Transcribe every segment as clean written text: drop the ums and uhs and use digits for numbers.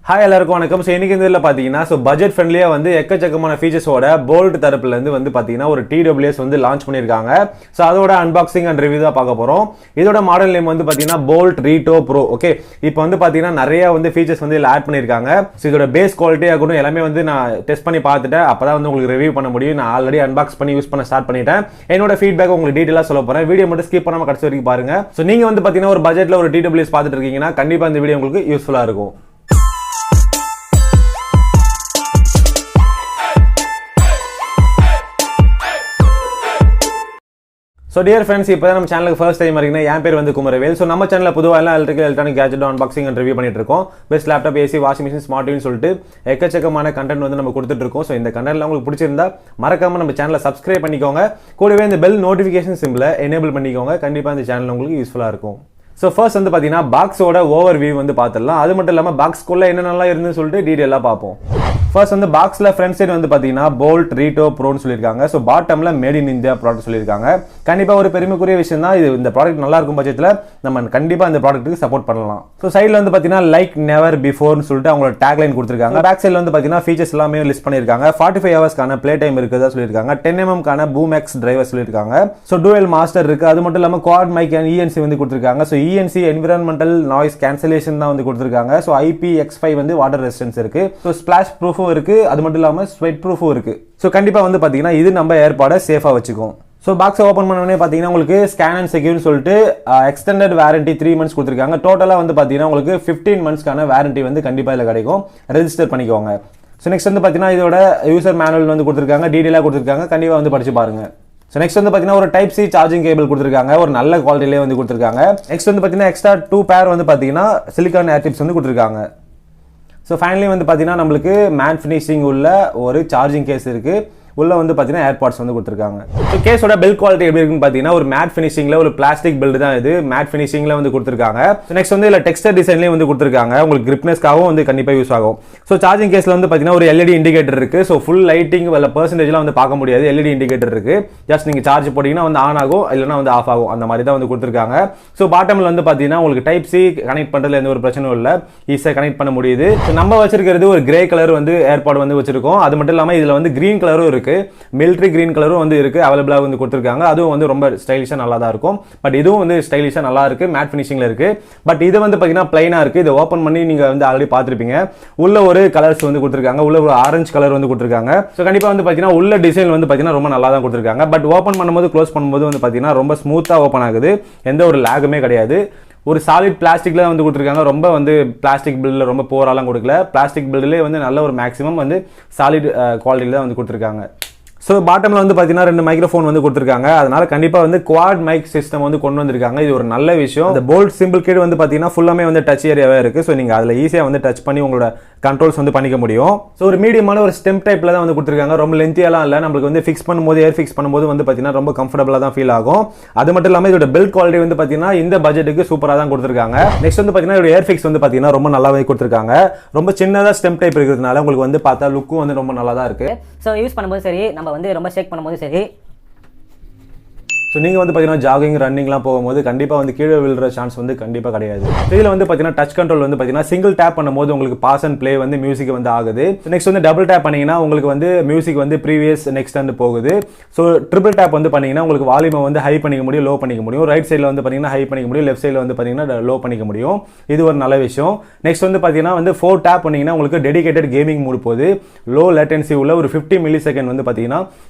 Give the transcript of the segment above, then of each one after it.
Hi எல்லாருக்கும் வணக்கம். So இன்னைக்கு இந்த வீடியோல பாத்தீங்கன்னா பட்ஜெட் ஃப்ரெண்ட்லியா எக்கச்சக்கமான ஃபீச்சர்ஸோட Boult தரப்புல இருந்து பாத்தீங்கன்னா ஒரு TWS லான்ச் பண்ணிருக்காங்க. சோ அதோட அன்பாக்சிங் அண்ட் ரிவ்யூ தான் பார்க்க போறோம். இதோட மாடல் நேம் பாத்தீங்கன்னா Boult Rito Pro. ஓகே. இப்போ பாத்தீங்கன்னா நிறைய ஃபீச்சர்ஸ் இதுல ஆட் பண்ணிருக்காங்க. சோ இதோட பேஸ் குவாலிட்டி ஆகணும் எல்லாமே நான் டெஸ்ட் பண்ணி பார்த்துட்டேன். அப்பதான் உங்களுக்கு ரிவ்யூ பண்ண முடியும். நான் ஆல்ரெடி அன்பாக்ஸ் பண்ணி யூஸ் பண்ண ஸ்டார்ட் பண்ணிட்டேன். என்னோட ஃபீட்பேக் உங்களுக்கு டீடைலா சொல்ல போறேன். வீடியோ மட்டும் ஸ்கிப் பண்ணாம கடைசி வரைக்கும் பாருங்க. சோ நீங்க பாத்தீங்கன்னா ஒரு பட்ஜெட்ல ஒரு TWS பார்த்துட்டு இருக்கீங்கன்னா கண்டிப்பா இந்த வீடியோ உங்களுக்கு யூஸ்ஃபுல்லா இருக்கும். So dear friends, இப்போ நம்ம சேனலுக்கு ஃபர்ஸ்ட் டைம் வரீங்கன்னா என் பேர் குமரவேல். ஸோ நம்ம சேனலில் பொதுவாக எல்லாம் electronic gadget unboxing and review பண்ணிட்டு இருக்கோம். Best laptop, AC, washing machine, smart டிவின்னு சொல்லிட்டு எக்கச்சக்கமான கண்டென்ட் நம்ம கொடுத்துட்டு இருக்கோம். ஸோ இந்த கண்டென்ட்ல உங்களுக்கு பிடிச்சிருந்தா மறக்காம நம்ம சேனலை சப்ஸ்கிரைப் பண்ணிக்கோங்க. கூடவே இந்த பெல் நோட்டிஃபிகேஷன் சிம்பிளை எனேபிள் பண்ணிக்கோங்க. கண்டிப்பாக இந்த சேனல் உங்களுக்கு யூஸ்ஃபுல்லாக இருக்கும். ஸோ ஃபர்ஸ்ட் பாத்தீங்கன்னா பாக்ஸோட ஓவர் வியூ பார்த்துடலாம். அது மட்டும் இல்லாமல் பாக்ஸ்க்குள்ள என்னென்னலாம் இருந்துன்னு சொல்லிட்டு டீடைலாக பார்ப்போம். ஃபர்ஸ்ட் பாக்ஸ்ல ஃப்ரண்ட் சைடு பாத்தீங்கன்னா Boult Rito Proன்னு சொல்லியிருக்காங்க. ஸோ பாட்டம்ல மேட் இன் இந்தியா ப்ராடக்ட் சொல்லியிருக்காங்க. கண்டிப்பா ஒரு பெருமைக்குரிய விஷயம் தான் இது. இந்த ப்ராடக்ட் நல்லா இருக்கும் பட்சத்தில் நம்ம கண்டிப்பா இந்த ப்ராடக்ட்டுக்கு சப்போர்ட் பண்ணலாம். ஸோ சைட்ல பாத்தீங்கன்னா லைக் நெவர் பிஃபோர்னு சொல்லிட்டு அவங்களோட டேக்லைன் கொடுத்துருக்காங்க. பேக் சைட்ல பாத்தீங்கன்னா ஃபீச்சர்ஸ் எல்லாமே லிஸ்ட் பண்ணியிருக்காங்க. 45 ஹவர்ஸ்க்கான பிளே டைம் இருக்குதா சொல்லியிருக்காங்க. 10 mm Boomx Driver சொல்லியிருக்காங்க. ஸோ டூயல் மாஸ்டர் இருக்கு. அது மட்டும் இல்லாமல் குவாட் மைக் ENC கொடுத்துருக்காங்க. So ENC environmental noise cancellation தான் கொடுத்துருக்காங்க. ஸோ IP-X5 வாட்டர் ரெசிஸ்டன்ஸ் இருக்கு. ஸோ ஸ்பிளாஷ் ப்ரூஃபும் இருக்கு. அது மட்டும் இல்லாம ஸ்வெட் ப்ரூஃபும் இருக்கு. சோ கண்டிப்பா பாத்தீங்கன்னா இது நம்ம ஏர்பாட சேஃபா வச்சுக்கும். சோ பாக்ஸ் ஓபன் பண்ண உடனே பாத்தீங்கன்னா உங்களுக்கு ஸ்கேன் அண்ட் செக்யூர்னு சொல்லிட்டு எக்ஸ்டெண்டட் வாரண்டி 3 months கொடுத்திருக்காங்க. டோட்டலா பாத்தீங்கன்னா உங்களுக்கு 15 monthsக்கான வாரண்டி கண்டிப்பா இதுல கிடைக்கும். ரெஜிஸ்டர் பண்ணிக்கோங்க. சோ நெக்ஸ்ட் பாத்தீங்கன்னா இதோட யூசர் மேனுவல் கொடுத்திருக்காங்க. டீடைலா கொடுத்திருக்காங்க. கண்டிப்பா படிச்சு பாருங்க. சோ நெக்ஸ்ட் பாத்தீங்கன்னா ஒரு டைப் சி சார்ஜிங் கேபிள் கொடுத்திருக்காங்க. ஒரு நல்ல குவாலிட்டிலே கொடுத்திருக்காங்க. நெக்ஸ்ட் பாத்தீங்கன்னா எக்ஸ்ட்ரா 2 பேர் பாத்தீங்கன்னா சிலிக்கான் ஏர் டிப்ஸ் கொடுத்திருக்காங்க. ஸோ ஃபைனலி பார்த்தீங்கன்னா நம்மளுக்கு மேட் ஃபினிஷிங் உள்ள ஒரு சார்ஜிங் கேஸ் இருக்குது. உள்ள பார்த்தீங்கன்னா ஏர்பாட்ஸ் கொடுத்துருக்காங்க. ஸோ கேஸோட பில்ட் குவாலிட்டி எப்படி இருக்குன்னு பார்த்தீங்கன்னா ஒரு மேட் ஃபினிஷிங்ல ஒரு பிளாஸ்டிக் பில்டு தான் இது. மேட் ஃபினிஷிங்ல கொடுத்துருக்காங்க. நெக்ஸ்ட் இல்லை டெக்ஸ்டர் டிசைன்லேயும் கொடுத்துருக்காங்க. உங்களுக்கு கிரிப்னஸ்க்காகவும் கண்டிப்பாக யூஸ் ஆகும். ஸோ சார்ஜிங் கேஸ்ல பார்த்தீங்கன்னா ஒரு LED இண்டிகேட்டர் இருக்கு. ஸோ ஃபுல் லைட்டிங் இல்லை பெர்சன்டேஜ்லாம் பார்க்க முடியாது. LED இண்டிகேட்டர் இருக்கு. ஜஸ்ட் நீங்க சார்ஜ் போட்டீங்கன்னா ஆன் ஆகும், இல்லைன்னா ஆஃப் ஆகும். அந்த மாதிரி தான் கொடுத்துருக்காங்க. ஸோ பாட்டம்ல பார்த்தீங்கன்னா உங்களுக்கு டைப் சி கனெக்ட் பண்றதுல எந்த ஒரு பிரச்சனையும் இல்லை. ஈஸியாக கனெக்ட் பண்ண முடியுது. நம்ம வச்சிருக்கிறது ஒரு கிரே கலர் ஏர்பாட் வச்சிருக்கோம். அது மட்டும் இல்லாமல் இதுல கிரீன் கலரும் இருக்கு. மிலிட்டரி கிரீன் கலரும் இருக்கு. அவைலபிளா கொடுத்திருக்காங்க. அதுவும் ரொம்ப ஸ்டைலிஷா நல்லா தான் இருக்கும். பட் இதுவும் ஸ்டைலிஷா நல்லா இருக்கு. மேட் ஃபினிஷிங்ல இருக்கு. பட் இது பாத்தீங்கன்னா பிளைனா இருக்கு. இதை ஓபன் பண்ணி நீங்க ஆல்ரெடி பார்த்திருப்பீங்க. உள்ள ஒரு கலர்ஸ் கொடுத்திருக்காங்க. உள்ள ஒரு ஆரஞ்சு கலர் கொடுத்திருக்காங்க. சோ கண்டிப்பா பாத்தீங்கன்னா உள்ள டிசைன் பாத்தீங்கன்னா ரொம்ப நல்லா தான் கொடுத்திருக்காங்க. பட் ஓபன் பண்ணும்போது க்ளோஸ் பண்ணும்போது பாத்தீங்கன்னா ரொம்ப ஸ்மூத்தா ஓபன் ஆகுது. எந்த ஒரு லாகுமே கிடையாது. ஒரு சாலிட் பிளாஸ்டிக்ல கொடுத்திருக்காங்க. ரொம்ப பிளாஸ்டிக் பில்ட்ல ரொம்ப போராலாம் கொடுக்கல. பிளாஸ்டிக் பில்ட்லயே நல்ல ஒரு மேக்ஸிமம் சாலிட் குவாலிட்டில தான் கொடுத்திருக்காங்க. ஸோ பாட்டம்ல பார்த்தீங்கன்னா 2 மைக்ரோஃபோன் கொடுத்துருக்காங்க. அதனால கண்டிப்பாக குவாட் மைக் சிஸ்டம் கொண்டு வந்திருக்காங்க. இது ஒரு நல்ல விஷயம். இந்த Boult சிம்பிள் கிட் பார்த்தீங்கன்னா ஃபுல்லாமே டச் ஏரியாவே இருக்கு. ஸோ நீங்க அதில் ஈஸியாக டச் பண்ணி உங்களோட கண்ட்ரோல்ஸ் பண்ணிக்க முடியும். ஸோ ஒரு மீடியமான ஒரு ஸ்டெம் டைப்ல தான் கொடுத்துருக்காங்க. ரொம்ப லென்த்தியெல்லாம் இல்லை. நம்மளுக்கு ஃபிக்ஸ் பண்ணும்போது ஏர் ஃபிக்ஸ் பண்ணும்போது பார்த்தீங்கன்னா ரொம்ப கம்ஃபர்டபுளாக தான் ஃபீல் ஆகும். அது மட்டும் இல்லாமல் இதோட பில்ட் குவாலிட்டி பார்த்தீங்கன்னா இந்த பட்ஜெட்டுக்கு சூப்பராக தான் கொடுத்துருக்காங்க. நெக்ஸ்ட் பார்த்தீங்கன்னா இதோட ஏர் ஃபிக்ஸ் பார்த்தீங்கன்னா ரொம்ப நல்லாவே கொடுத்துருக்காங்க. ரொம்ப சின்னதாக ஸ்டெம் டைப் இருக்கிறதுனால உங்களுக்கு பார்த்தா லுக்கும் ரொம்ப நல்லா தான் இருக்கு. ஸோ யூஸ் பண்ணும்போது சரி, நம்ம ரொம்ப ஷேக் பண்ணும்போது சரி. ஸோ நீங்கள் பார்த்தீங்கன்னா ஜாகிங் ரன்னிங்லாம் போகும்போது கண்டிப்பாக கீழே விழுற சான்ஸ் கண்டிப்பாக கிடையாது. இதில் பார்த்தீங்கன்னா டச் கண்ட்ரோல் பார்த்தீங்கன்னா சிங்கிள் டேப் பண்ணும்போது உங்களுக்கு பாஸ் அண்ட் ப்ளே மியூசிக் ஆகுது. நெக்ஸ்ட் டபுள் டேப் பண்ணீங்கன்னா உங்களுக்கு மியூசிக் ப்ரீவியஸ் நெக்ஸ்ட் போகுது. ஸோ ட்ரிபிள் டேப் பண்ணீங்கன்னா உங்களுக்கு வால்யூமை ஹை பண்ணிக்க முடியும், லோ பண்ணிக்க முடியும். ரைட் சைடில் பார்த்தீங்கன்னா ஹை பண்ணிக்க முடியும், லெஃப்ட் சைடில் பார்த்தீங்கன்னா லோ பண்ணிக்க முடியும். இது ஒரு நல்ல விஷயம். நெக்ஸ்ட் பார்த்தீங்கன்னா 4 டேப் பண்ணீங்கன்னா உங்களுக்கு டெடிகேட்டட் கேமிங் மூட் போகுது. லோ லேட்டன்சி உள்ள ஒரு 50 மில்லிசெகண்ட் பார்த்தீங்கன்னா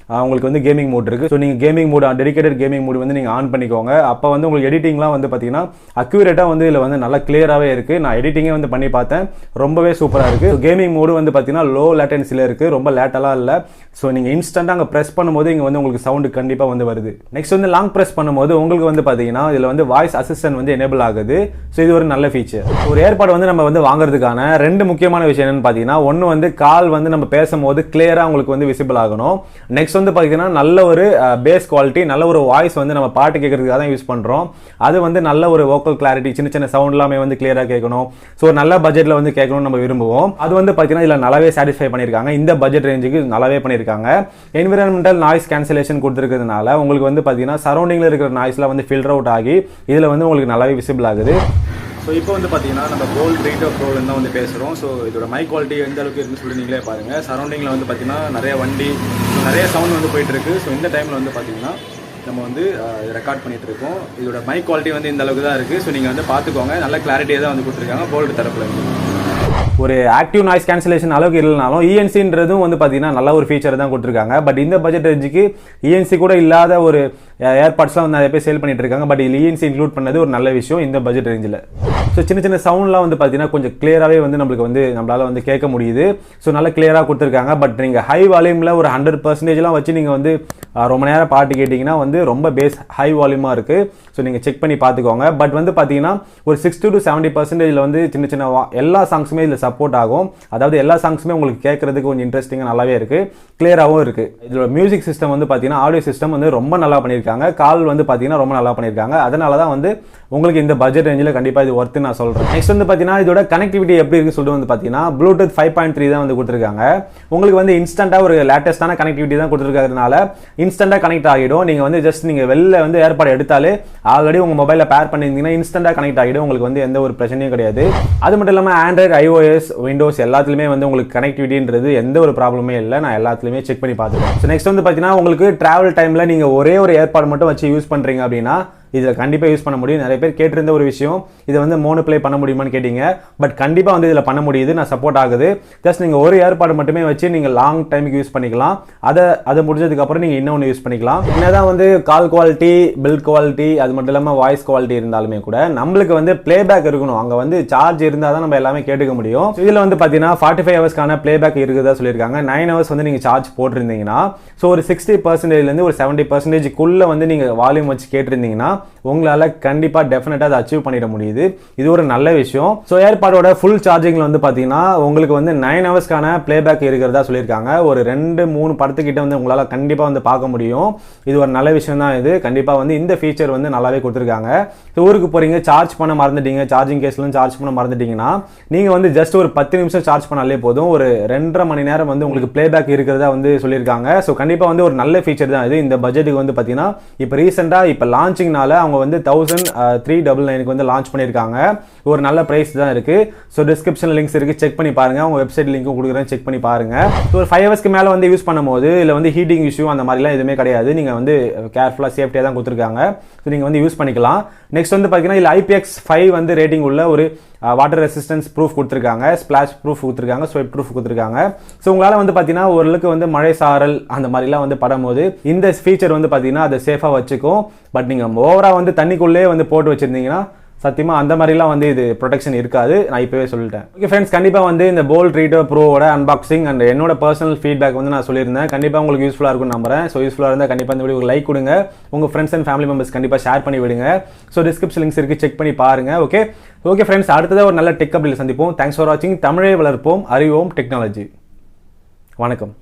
உங்களுக்கு கேமிங் மூட் இருக்கு. ஸோ நீங்கள் gaming mood dedicated gaming mood நீங்க ஆன் பண்ணிக்கோங்க. அப்ப உங்களுக்கு எடிட்டிங்லாம் பாத்தீங்கன்னா அக்யூரேட்டா இதுல நல்லா கிளியராவே இருக்கு. நான் எடிட்டிங்கே பண்ணி பார்த்தேன். ரொம்பவே சூப்பரா இருக்கு. கேமிங் மோடு பாத்தீங்கன்னா லோ லேட்டன்சில இருக்கு. ரொம்ப லேட்டெல்லாம் இல்ல. சோ நீங்க இன்ஸ்டன்ட்டா அங்க பிரஸ் பண்ணும்போது இங்க உங்களுக்கு சவுண்ட் கண்டிப்பா வருது. நெக்ஸ்ட் லாங் பிரஸ் பண்ணும்போது உங்களுக்கு பாத்தீங்கன்னா இதுல வாய்ஸ் அசிஸ்டன்ட் எனேபிள் ஆகுது. சோ இது ஒரு நல்ல ஃபீச்சர். ஒரு ஏர்பாட் நம்ம வாங்குறதுக்கான 2 முக்கியமான விஷயம் என்னன்னு பாத்தீங்கன்னா ஒன்னு கால் நம்ம பேசும்போது கிளியரா உங்களுக்கு விசிபிள் ஆகணும். நெக்ஸ்ட் பாத்தீங்கன்னா நல்ல ஒரு பேஸ் குவாலிட்டி, நல்ல ஒரு வாய்ஸ் நம்ம பாட்டு கேட்கறதுக்காக தான் யூஸ் பண்றோம். அது நல்ல ஒரு வோக்கல் கிளாரிட்டி, சின்ன சின்ன சவுண்ட் எல்லாமே கிளியரா கேட்கணும். சோ நல்ல பட்ஜெட்ல கேட்கணும்னு நம்ம விரும்புவோம். அது பாத்தீங்கன்னா இதுல நல்லாவே சாட்டிஸ்ஃபை பண்ணிருக்காங்க. இந்த பட்ஜெட் ரேஞ்சுக்கு நல்லாவே பண்ணிருக்காங்க. என்விரான்மெண்டல் நாய்ஸ் கேன்சலேஷன் கொடுத்திருக்கிறதுனால உங்களுக்கு பாத்தீங்கன்னா சரௌண்டிங்ல இருக்கிற நாய்ஸ்ல ஃபில்டர் அவுட் ஆகி இதுல உங்களுக்கு நல்லாவே விசிபிள் ஆகுது. ஸோ இப்போ வந்து பார்த்தீங்கன்னா நம்ம Boult Rito Pro தான் வந்து பேசுகிறோம். ஸோ இதோட மைக் குவாலிட்டி எந்த அளவுக்கு இருக்குன்னு சொல்லி நீங்களே பாருங்கள். சரௌண்டிங்கில் வந்து பார்த்தீங்கன்னா நிறைய வண்டி நிறைய சவுண்ட் வந்து போயிட்டுருக்கு. ஸோ இந்த டைமில் வந்து பார்த்தீங்கன்னா நம்ம வந்து ரெக்கார்ட் பண்ணிகிட்டு இருக்கோம். இதோட மைக் குவாலிட்டி வந்து இந்த அளவுக்கு தான் இருக்குது. ஸோ நீங்கள் வந்து பார்த்துக்கோங்க, நல்ல கிளாரிட்டியாக தான் வந்து கொடுத்துருக்காங்க Boult தரப்புல இருந்து. ஒரு ஆக்டிவ் நாய்ஸ் கேன்சலேஷன் அளவுக்கு இல்லைனாலும் இஎன்சின்றதும் வந்து பார்த்தீங்கன்னா நல்ல ஒரு ஃபீச்சர் தான் கொடுத்துருக்காங்க. பட் இந்த பட்ஜெட் ரேஞ்சுக்கு இஎன்சி கூட இல்லாத ஒரு ஏர்பாட்ஸ்லாம் வந்து நிறைய பேர் சேல் பண்ணிட்டு இருக்காங்க. பட் இதில் இஎன்சி இன்க்ளூட் பண்ணது ஒரு நல்ல விஷயம் இந்த பட்ஜெட் ரேஞ்சில். ஸோ சின்ன சின்ன சவுண்ட்லாம் வந்து பார்த்தீங்கன்னா கொஞ்சம் கிளியராகவே வந்து நம்மளுக்கு வந்து நம்மளால் வந்து கேட்க முடியுது. ஸோ நல்லா கிளியராக கொடுத்துருக்காங்க. பட் நீங்கள் ஹை வால்யூமில் ஒரு 100% வச்சு நீங்கள் வந்து ரொம்ப நேரம் பாட்டு கேட்டிங்கன்னா வந்து ரொம்ப பேஸ் ஹை வால்யூமாக இருக்குது. ஸோ நீங்கள் செக் பண்ணி பார்த்துக்கோங்க. பட் வந்து பார்த்தீங்கன்னா ஒரு 60 to 70% வந்து சின்ன சின்ன எல்லா சாங்ஸுமே இதில் சப்போர்ட் ஆகும். அதாவது எல்லா சாங்ஸுமே உங்களுக்கு கேட்கறதுக்கு கொஞ்சம் இன்ட்ரெஸ்டிங்காக நல்லாவே இருக்குது, கிளியராகவும் இருக்குது. இதோட மியூசிக் சிஸ்டம் வந்து பார்த்தீங்கன்னா ஆடியோ சிஸ்டம் வந்து ரொம்ப நல்லா பண்ணியிருக்காங்க. கால் வந்து பார்த்தீங்கன்னா ரொம்ப நல்லா பண்ணியிருக்காங்க. அதனால தான் வந்து உங்களுக்கு இந்த பட்ஜெட் ரேஞ்சில் கண்டிப்பாக இது ஒர்த்து நான் சொல்கிறேன். நெக்ஸ்ட் வந்து பார்த்தீங்கன்னா இதோட கனெக்டிவிட்டி எப்படி இருக்குன்னு சொல்லிட்டு வந்து பார்த்தீங்கன்னா Bluetooth 5.3 தான் வந்து கொடுத்துருக்காங்க. உங்களுக்கு வந்து இன்ஸ்டண்ட்டாக ஒரு லேட்டஸ்ட்டான கனெக்டிவிட்டி தான் கொடுத்துருக்கிறதுனால இன்ஸ்டண்ட்டாக கனெக்ட் ஆகிடும். நீங்கள் வந்து ஜஸ்ட் நீங்கள் வெளில வந்து ஏர்பாடு எடுத்தாலே ஆல்ரெடி உங்கள் மொபைலில் பேர் பண்ணியிருந்தீங்கன்னா இன்ஸ்டண்ட்டாக கனெக்ட் ஆகிடும். உங்களுக்கு வந்து எந்த ஒரு பிரச்சனையும் கிடையாது. அது மட்டும் இல்லாமல் ஆண்ட்ராய்டு, iOS, விண்டோஸ் எல்லாத்துலேயுமே வந்து உங்களுக்கு கனெக்டிவிட்டின்றது எந்த ஒரு ப்ராப்ளமே இல்லை. நான் எல்லாத்துலேயுமே செக் பண்ணி பார்த்துருக்கேன். ஸோ நெக்ஸ்ட் வந்து பார்த்தீங்கன்னா உங்களுக்கு ட்ராவல் டைமில் நீங்கள் ஒரே ஒரு ஏர்பாடு மட்டும் வச்சு யூஸ் பண்ணுறீங்க அப்படின்னா இதில் கண்டிப்பாக யூஸ் பண்ண முடியும். நிறைய பேர் கேட்டிருந்த ஒரு விஷயம், இதை வந்து மோனோ ப்ளே பண்ண முடியுமான்னு கேட்டிங்க. பட் கண்டிப்பாக வந்து இதில் பண்ண முடியுது, நான் சப்போர்ட் ஆகுது. ஜஸ்ட் நீங்கள் ஒரு ஏர்பாடு மட்டுமே வச்சு நீங்கள் லாங் டைமுக்கு யூஸ் பண்ணிக்கலாம். அதை முடிஞ்சதுக்கப்புறம் நீங்கள் இன்னொன்று யூஸ் பண்ணிக்கலாம். என்னதான் வந்து கால் குவாலிட்டி, பில்ட் குவாலிட்டி, அது மட்டும் இல்லாமல் வாய்ஸ் குவாலிட்டி இருந்தாலுமே கூட நம்மளுக்கு வந்து பிளேபேக் இருக்கணும். அங்கே வந்து சார்ஜ் இருந்தால் தான் நம்ம எல்லாமே கேட்டுக்க முடியும். இதில் வந்து பார்த்தீங்கன்னா 45 ஹவர்ஸ்க்கான பிளேபேக் இருக்குதா சொல்லியிருக்காங்க. 9 ஹவர்ஸ் வந்து நீங்கள் சார்ஜ் போட்டிருந்தீங்கன்னா ஸோ ஒரு 60%லேருந்து ஒரு 70%க்குள்ளே வந்து நீங்கள் வால்யூம் வச்சு கேட்டிருந்தீங்கன்னா உங்களால் கண்டிப்பாக டெஃபினட்டாக அதை அச்சீவ் பண்ணிட முடியுது. இது ஒரு நல்ல விஷயம். ஸோ ஏர்பாடோட ஃபுல் சார்ஜிங்கில் வந்து பார்த்தீங்கன்னா உங்களுக்கு வந்து 9 ஹவர்ஸ்க்கான பிளேபேக் இருக்கிறதா சொல்லியிருக்காங்க. ஒரு 2-3 படத்துக்கிட்ட வந்து உங்களால் கண்டிப்பாக வந்து பார்க்க முடியும். இது ஒரு நல்ல விஷயம் தான். இது கண்டிப்பாக வந்து இந்த ஃபீச்சர் வந்து நல்லாவே கொடுத்துருக்காங்க. ஊருக்கு போகிறீங்க, சார்ஜ் பண்ண மறந்துட்டீங்க, சார்ஜிங் கேஸ்லாம் சார்ஜ் பண்ண மறந்துட்டீங்கன்னா நீங்கள் வந்து ஜஸ்ட் ஒரு 10 நிமிஷம் சார்ஜ் பண்ணாலே போதும். ஒரு 2.5 மணி நேரம் வந்து உங்களுக்கு பிளேபேக் இருக்கிறதா வந்து சொல்லியிருக்காங்க. ஸோ கண்டிப்பாக வந்து ஒரு நல்ல ஃபீச்சர் தான் இது. இந்த பட்ஜெட்டுக்கு வந்து பார்த்தீங்கன்னா இப்போ ரீசெண்டாக இப்போ லான்ச்சிங்னால அவங்க வந்து 1399 வந்து லான்ச் பண்ணியிருக்காங்க. ஒரு நல்ல பிரைஸ் தான் இருக்கு. ஸோ டிஸ்கிரிப்ஷன் லிங்க்ஸ் இருக்கு, செக் பண்ணி பாருங்க. அவங்க வெப்சைட் லிங்க்கும் கொடுக்குறேன், செக் பண்ணி பாருங்க. ஸோ ஒரு 5 ஹவர்ஸ்க்கு மேலே வந்து யூஸ் பண்ணும்போது இதில் வந்து ஹீட்டிங் இஷ்யூ அந்த மாதிரிலாம் எதுவுமே கிடையாது. நீங்கள் வந்து கேர்ஃபுல்லாக சேஃப்டியாக தான் கொடுத்துருக்காங்க. ஸோ நீங்கள் வந்து யூஸ் பண்ணிக்கலாம். நெக்ஸ்ட் வந்து பார்த்தீங்கன்னா இதில் IPX5 வந்து ரேட்டிங் உள்ள ஒரு வாட்டர் ரெசிஸ்டன்ஸ் ப்ரூஃப் கொடுத்துருக்காங்க, ஸ்பிளாஷ் ப்ரூஃப் கொடுத்துருக்காங்க, ஸ்வைப் ப்ரூஃப் கொடுத்துருக்காங்க. ஸோ உங்களால் வந்து பார்த்தீங்கன்னா ஓரளவுக்கு வந்து மழை சாரல் அந்த மாதிரிலாம் வந்து படும்போது இந்த ஃபீச்சர் வந்து பார்த்தீங்கன்னா அதை சேஃபாக வச்சுக்கும். பட் நீங்கள் ஓவராக வந்து தண்ணிக்குள்ளே வந்து போட்டு வச்சுருந்தீங்கன்னா சத்தியமாக அந்த மாதிரிலாம் வந்து இது ப்ரொடெக்ஷன் இருக்காது. நான் இப்போவே சொல்லிட்டேன். ஓகே ஃப்ரெண்ட்ஸ், கண்டிப்பாக வந்து இந்த Boult Rito Proவோட அன்பாக்சிங் அண்ட் என்னோட பர்சனல் ஃபீட்பேக் வந்து நான் சொல்லியிருந்தேன். கண்டிப்பாக உங்களுக்கு யூஸ்ஃபுல்லாக இருக்கும்னு நம்புறேன். ஸோ யூஸ்ஃபுல்லாக இருந்தால் கண்டிப்பாக இந்த வீடியோ லைக் கொடுங்க, உங்கள் ஃப்ரெண்ட்ஸ் அண்ட் ஃபேமிலி மெம்பர்ஸ் கண்டிப்பாக ஷேர் பண்ணி விடுங்க. ஸோ டிஸ்கிரிப்ஷன் லிங்க்ஸ் இருக்குது, செக் பண்ணி பாருங்கள். ஓகே ஃப்ரெண்ட்ஸ், அடுத்ததாக ஒரு நல்ல டெக் அப்டேட் சந்திப்போம். தேங்க்ஸ் ஃபார் வாட்சிங். தமிழை வளர்ப்போம், அறிவோம் டெக்னாலஜி. வணக்கம்.